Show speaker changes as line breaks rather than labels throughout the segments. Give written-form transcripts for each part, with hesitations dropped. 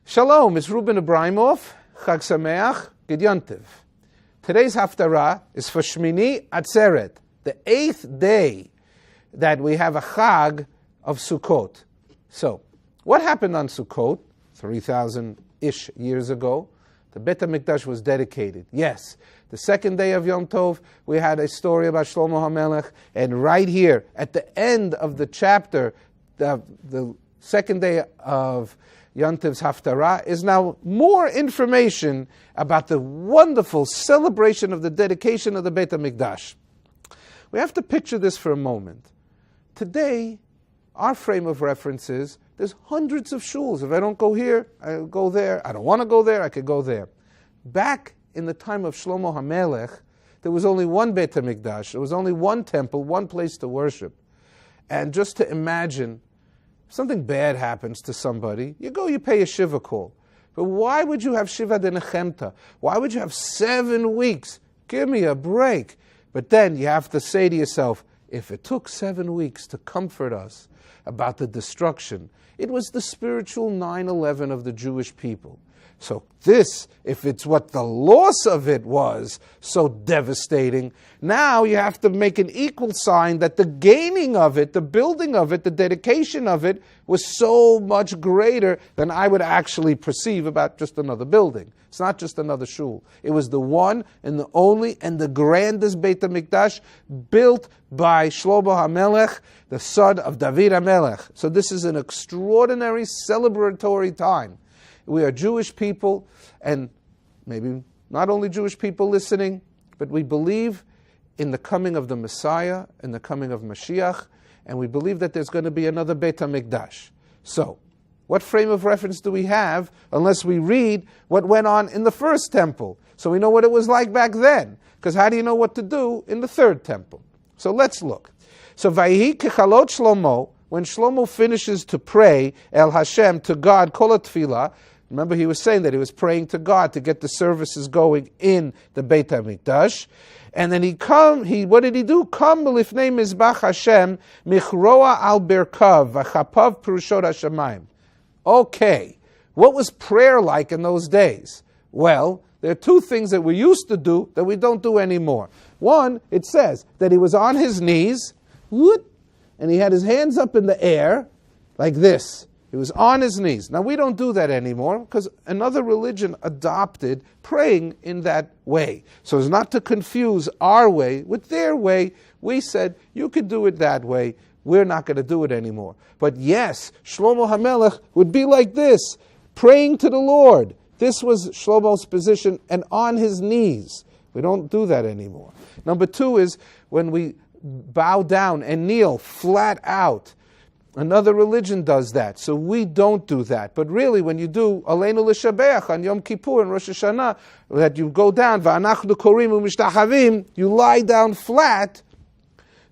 Shalom, it's Ruben Ebrahimoff, Chag Sameach, Gid Yontiv. Today's Haftorah is for Shmini Atzeret, the 8th day that we have a Chag of Sukkot. So, what happened on Sukkot 3,000-ish years ago? The Beit HaMikdash was dedicated. Yes, the second day of Yom Tov, we had a story about Shlomo HaMelech, and right here, at the end of the chapter, the second day of Yom Tov's Haftorah is now more information about the wonderful celebration of the dedication of the Beit HaMikdash. We have to picture this for a moment. Today, our frame of reference is there's hundreds of shuls. If I don't go here, I'll go there. I don't want to go there, I could go there. Back in the time of Shlomo HaMelech, there was only one Beit HaMikdash. There was only one temple, one place to worship. And just to imagine, if something bad happens to somebody, you go, you pay a shiva call. But why would you have shiva de nechemta? Why would you have 7 weeks? Give me a break. But then you have to say to yourself, if it took 7 weeks to comfort us about the destruction, it was the spiritual 9/11 of the Jewish people. So this, if it's what the loss of it was so devastating, now you have to make an equal sign that the gaining of it, the building of it, the dedication of it was so much greater than I would actually perceive about just another building. It's not just another shul. It was the one and the only and the grandest Beit HaMikdash built by Shlomo HaMelech, the son of David HaMelech. So this is an extraordinary celebratory time. We are Jewish people, and maybe not only Jewish people listening, but we believe in the coming of the Messiah and the coming of Mashiach, and we believe that there's going to be another Beit HaMikdash. So, what frame of reference do we have unless we read what went on in the first temple? So we know what it was like back then, because how do you know what to do in the third temple? So let's look. So, Vayihi kechalot Shlomo, when Shlomo finishes to pray El Hashem, to God, kol tefillah. Remember, he was saying that he was praying to God to get the services going in the Beit HaMikdash. And then what did he do? Come lifnei mizbach Hashem, michroa al berkav, v'chapav perushot hashamayim. Okay, what was prayer like in those days? Well, there are two things that we used to do that we don't do anymore. One, it says that he was on his knees, and he had his hands up in the air, like this. He was on his knees. Now, we don't do that anymore because another religion adopted praying in that way. So as not to confuse our way with their way, we said, you could do it that way. We're not going to do it anymore. But yes, Shlomo HaMelech would be like this, praying to the Lord. This was Shlomo's position, and on his knees. We don't do that anymore. Number two is when we bow down and kneel flat out. Another religion does that, so we don't do that. But really, when you do Aleinu L'Shabeach on Yom Kippur and Rosh Hashanah, that you go down, V'anachnu korim u'mishtachavim, you lie down flat.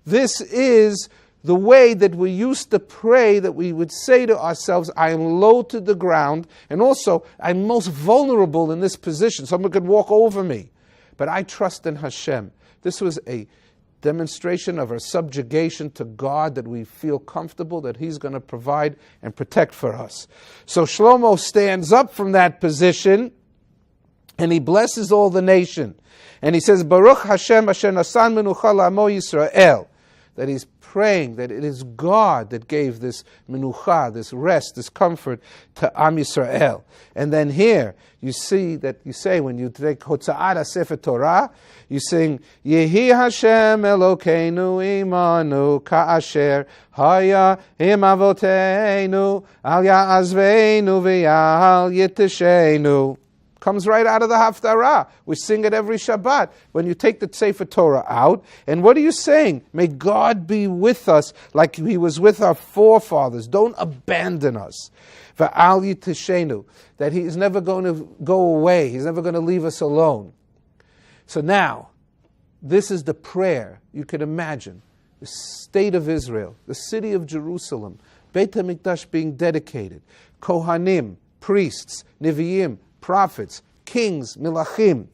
This is the way that we used to pray, that we would say to ourselves, I am low to the ground, and also, I'm most vulnerable in this position. Someone could walk over me, but I trust in Hashem. This was a demonstration of our subjugation to God, that we feel comfortable that He's going to provide and protect for us. So Shlomo stands up from that position and he blesses all the nation. And he says, Baruch Hashem asher nasan menucha la'amo Yisrael. That he's praying that it is God that gave this menucha, this rest, this comfort to Am Yisrael. And then here, you see that you say, when you take Hotza'at Sefer Torah, you sing, Yehi Hashem Elokeinu imanu ka'asher haya im avoteinu al ya'azveinu v'yal yiteshenu. Comes right out of the Haftorah. We sing it every Shabbat when you take the Sefer Torah out. And what are you saying? May God be with us like He was with our forefathers. Don't abandon us. V'al yiteshenu, that He is never going to go away. He's never going to leave us alone. So now, this is the prayer you can imagine. The state of Israel, the city of Jerusalem, Beit HaMikdash being dedicated, Kohanim, priests, Nevi'im, prophets, kings, milachim,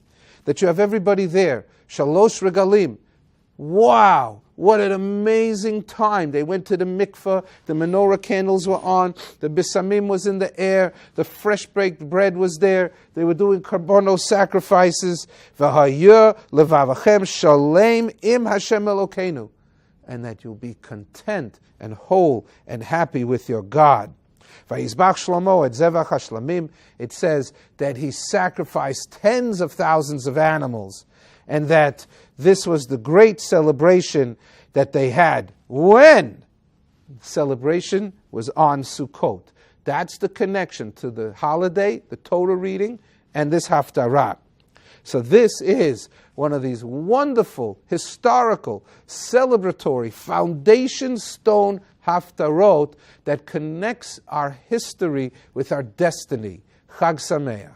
that you have everybody there, shalosh regalim, Wow, what an amazing time. They went to the mikveh, the menorah candles were on, the bisamim was in the air, the fresh baked bread was there, they were doing karbono sacrifices. V'hayeh levavachem shalem im Hashem Elokeinu. And that you'll be content and whole and happy with your God. Vayizbach Shlomo et zevach hashlamim. It says that he sacrificed tens of thousands of animals, and that this was the great celebration that they had. When? Celebration was on Sukkot. That's the connection to the holiday, the Torah reading, and this Haftorah. So this is one of these wonderful, historical, celebratory, foundation stone Haftarot that connects our history with our destiny. Chag Sameach.